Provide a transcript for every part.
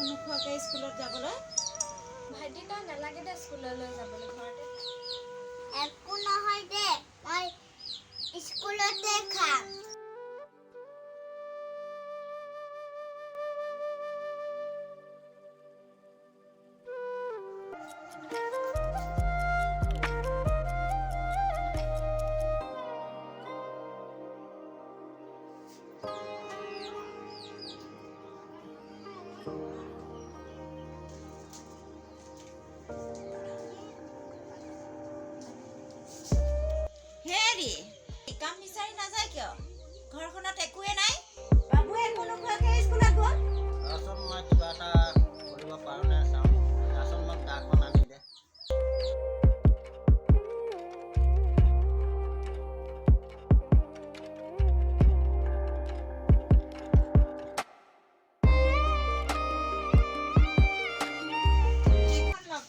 নোখোৱাকৈ স্কুলত যাবলৈ? ভাইটি তই নালাগে দে স্কুললৈ যাবলৈ, ঘৰতে একো নহয় দে, মই স্কুলতে খাম। হেৰি, কাম বিচাৰি নাযায় কিয়? ঘৰখনত একোৱে নাই? বাবুৱে একো নোখোৱাকৈ স্কুলত গ'ল? ৰচোন মই কিবা এটা কৰিব পাৰোঁ নে চাওঁ। ৰচোন মোক কাৰ্ডখন আনি দে। এইখন লওক।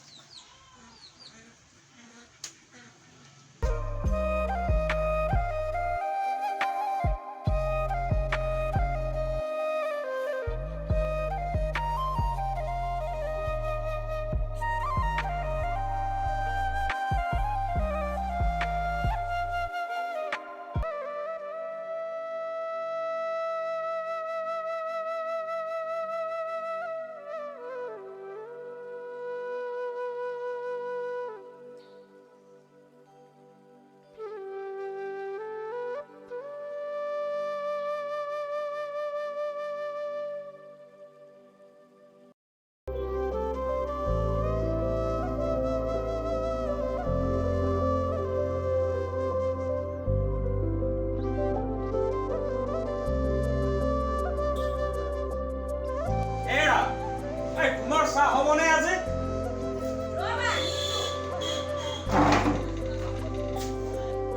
তোমাৰ চাহ হ'বনে আজি?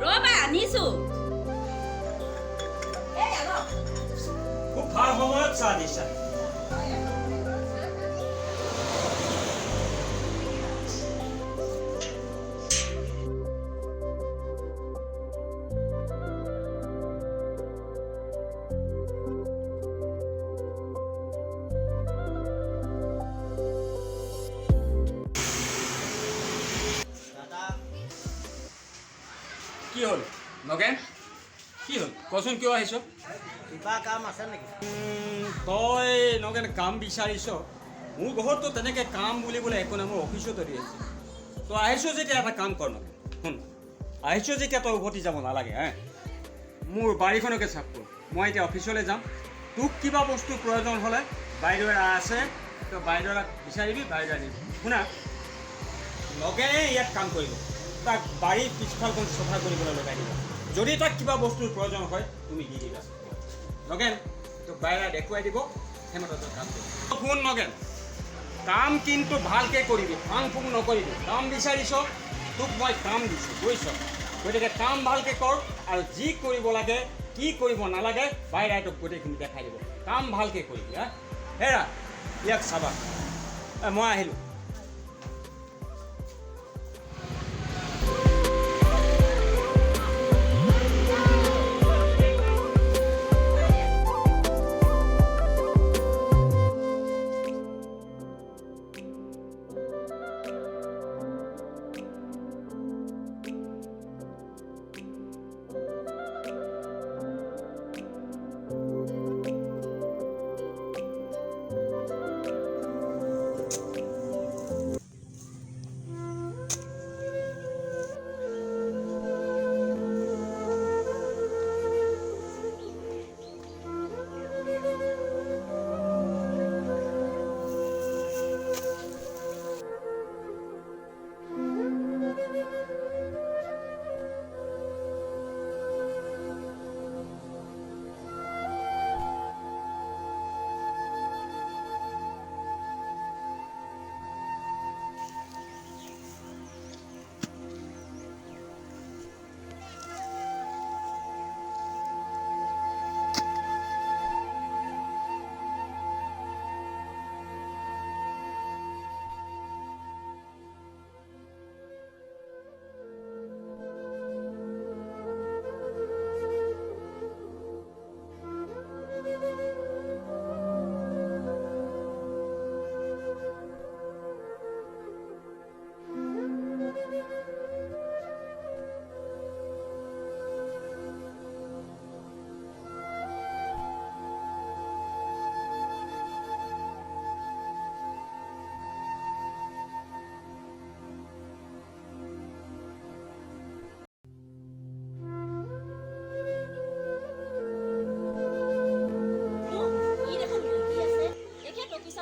ৰ'বা আনিছো। খুব ভাল সময়ত চাহ দিছা। কি হ'ল নগেন? কি হ'ল কচোন, কিয় আহিছ? কিবা কাম আছে নেকি? তই নগেন কাম বিচাৰিছ? মোৰ ঘৰততো তেনেকৈ কাম বুলিবলৈ একো নাই, মোৰ অফিচত দি আছে। তই আহিছ যেতিয়া এটা কাম কৰ নগেন, শুন, আহিছ যেতিয়া তই উভতি যাব নালাগে। মোৰ বাৰীখনকে চাপ কৰ, মই এতিয়া অফিচলৈ যাম। তোক কিবা বস্তুৰ প্ৰয়োজন হ'লে বাইদেউ আছে, তই বাইদেউক বিচাৰিবি, বাইদেউ দিবি। শুনা, নগেনে ইয়াত কাম কৰিব, তাক বাৰীৰ পিছফালখন চফা কৰিবলৈ লগাই দিবা। যদি তাক কিবা বস্তুৰ প্ৰয়োজন হয় তুমি দি দিবা। নগেন তোক বাইৰে দেখুৱাই দিব, সেইমতে তই কাম কৰিবি। শুন নগেন, কাম কিন্তু ভালকৈ কৰিবি, ফাং ফুং নকৰিবি। কাম বিচাৰিছ, তোক মই কাম দিছোঁ, বুজিছ? গতিকে কাম ভালকৈ কৰ, আৰু যি কৰিব লাগে কি কৰিব নালাগে বাইৰাই তোক গোটেইখিনি দেখাই দিব। কাম ভালকৈ কৰিবি। হেৰা ইয়াক চাবা, মই আহিলোঁ।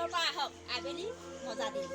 স্কুলৰ পৰা আহক আবেলি মজা দিম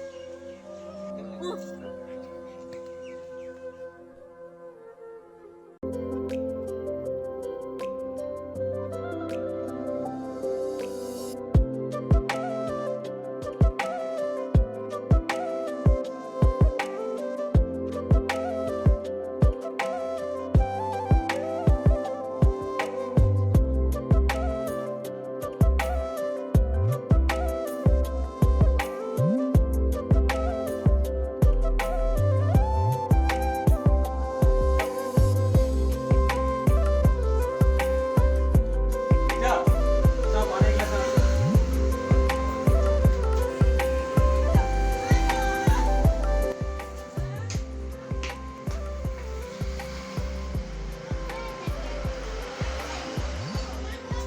যা যা পানী গিলাছ আন।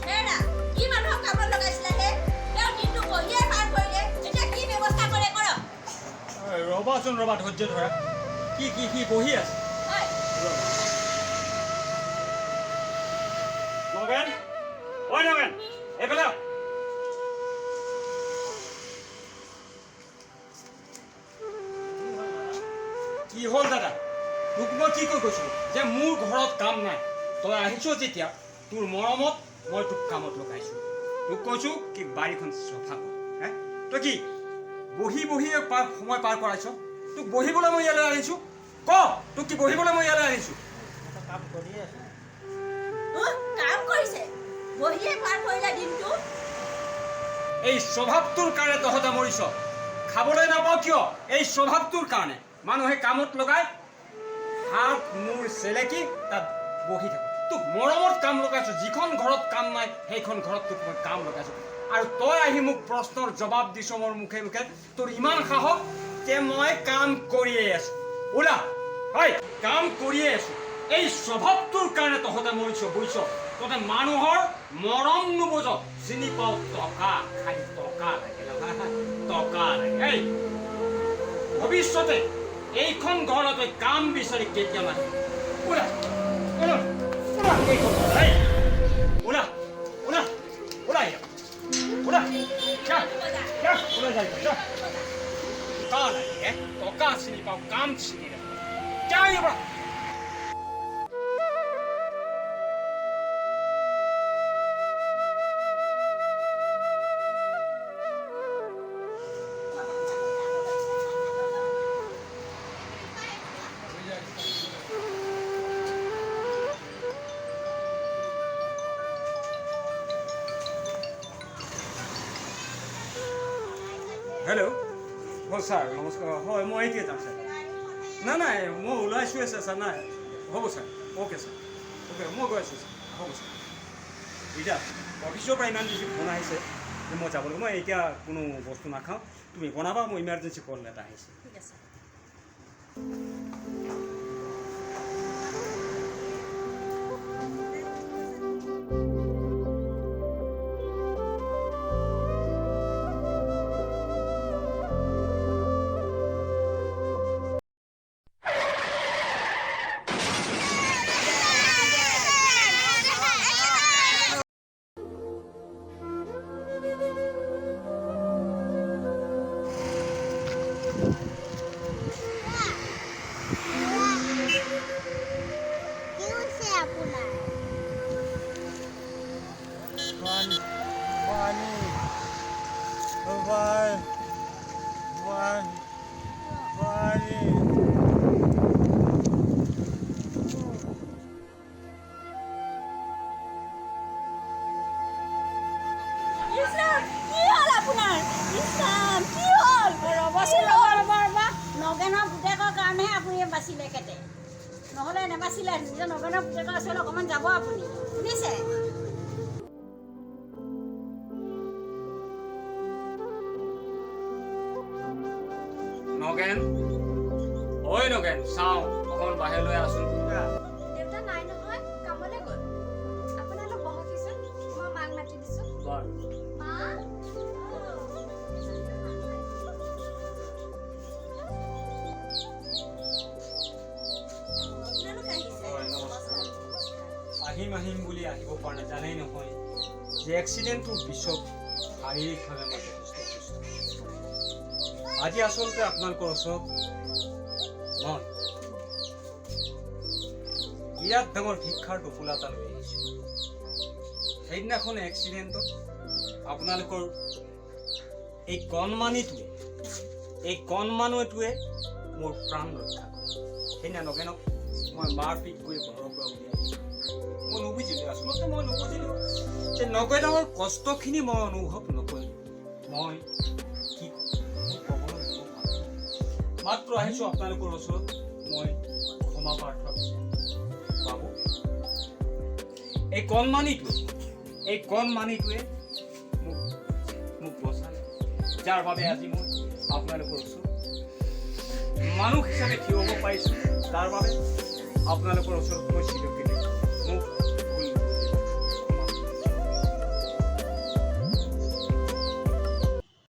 হেৰা কি মানুহক কামত লগাইছিলে হে তেওঁ দিনটো বহিয়ে পাৰ কৰিলে এতিয়া কি ব্যৱস্থা কৰে কৰক ৰ'বাচোন ৰ'বা ধৈৰ্য ধৰা কি বহি আছে হয় নগেন ঐ নগেন এইফালে আহ। কি হ'ল দাদা তোক মই কি কৈ কৈছিলোঁ যে মোৰ ঘৰত কাম নাই তই আহিছ যেতিয়া তোৰ মৰমত মই তোক কামত লগাইছোঁ তোক কৈছোঁ কি বাৰীখন চফা কৰ হে তই কি বহি সময় পাৰ কৰাইছ তোক বহিবলৈ মই ইয়ালৈ আহিছোঁ ক তোক কি বহিবলৈ মই ইয়ালৈ আহিছোঁ এটা কাম কৰি আছো কাম কৰিছে বহিয়ে পাৰ কৰিলে দিনটো এই স্বভাৱটোৰ কাৰণে তহঁতে মৰিছ খাবলৈ নাপাওঁ কিয় এই স্বভাৱটোৰ কাৰণে মানুহে কামত লগাই হাত মূৰ চেলেকি তাত বহি থাকে তোক মৰমত কাম লগাইছোঁ যিখন ঘৰত কাম নাই সেইখন ঘৰত তোক মই কাম লগাইছোঁ আৰু তই আহি মোক প্ৰশ্নৰ জবাব দিছ মোৰ মুখে মুখে তোৰ ইমান সাহস যে মই কাম কৰিয়ে আছোঁ ওলা হয় কাম কৰিয়ে আছোঁ এই স্বভাৱটোৰ কাৰণে তহঁতে মৰিছ বুজিছ তহঁতে মানুহৰ মৰম নুবুজ চিনি পাওঁ টকা খালি টকা লাগে নহয় টকা লাগে এই ভৱিষ্যতে এইখন ঘৰতে কাম বিচাৰি কেতিয়া নাহে ওলা ওলা ওলা এইখন ঘৰ, এই ওলা ওলা ওলা ইয়াত ওলা যা যা ওলা যাই যা টকা লাগে টকা চিনি পাওঁ কাম চিনি নাপাওঁ যা ইয়াৰ পৰা হেল্ল' হয় ছাৰ নমস্কাৰ হয় মই এতিয়া যাম ছাৰ নাই মই ওলাইছোঁ ছাৰ নাই হ'ব ছাৰ অ'কে ছাৰ অ'কে মই গৈ আছোঁ ছাৰ হ'ব ছাৰ এতিয়া অফিচৰ পৰা ইমান বেছি ফোন আহিছে যে মই যাব লাগিব মই এতিয়া কোনো বস্তু নাখাওঁ তুমি বনাবা মোৰ ইমাৰ্জেঞ্চি কল এটা আহিছে ঠিক আছে কি হৈছে আপোনাৰ পানী পানী পানী ইছৰাম কি হ'ল আপোনাৰ ইছৰাম কি হ'ল ৰ'ব নগেনৰ পুতেকৰ কাৰণেহে আপুনি বাচিলে কেতে নহ'লে নেবাচিলে নিজৰ নগেনৰ পুতেকৰ ওচৰলৈ অকণমান যাব আপুনি শুনিছে নগেন ঐ নগেন চাওঁ অকণ বাহিৰলৈ আছোন দেউতা নাই নহয় কামলৈ গ'ল আপুনি অলপ বহকহিচোন মই মাক মাতি দিছোঁ বাৰু মা আপোনালোক আহিছে হয়, নমস্কাৰ। আহিম বুলি আহিব পৰা নাই জানেই নহয় যে এক্সিডেণ্টটোৰ পিছত শাৰীৰিকভাৱে মই যথেষ্ট সুস্থ আজি আচলতে আপোনালোকৰ ওচৰত মই বিৰাট ডাঙৰ শিক্ষাৰ টোপোলা এটা লৈ আহিছোঁ। সেইদিনাখন এক্সিডেণ্টত আপোনালোকৰ এই কণমানুটোৱে মোৰ প্ৰাণ ৰক্ষা কৰে। সেইদিনা নগেনক মই মাৰপিট কৰি ঘৰৰ পৰা উলিয়াই মই নুবুজিলোঁ, আচলতে মই নুবুজিলোঁ যে নগেনৰ কষ্টখিনি মই অনুভৱ নকৰিলোঁ। মই কি ক'বলৈ মাত্ৰ আহিছোঁ আপোনালোকৰ ওচৰত, মই ক্ষমা প্ৰাৰ্থনা বিচাৰিম। বাবু, এই কণমানিটোৱে মোক বচালে, যাৰ বাবে আজি মই আপোনালোকৰ ওচৰত মানুহ হিচাপে থিয় হ'ব পাৰিছোঁ। তাৰ বাবে আপোনালোকৰ ওচৰত মই চিৰকৃতজ্ঞ। মোক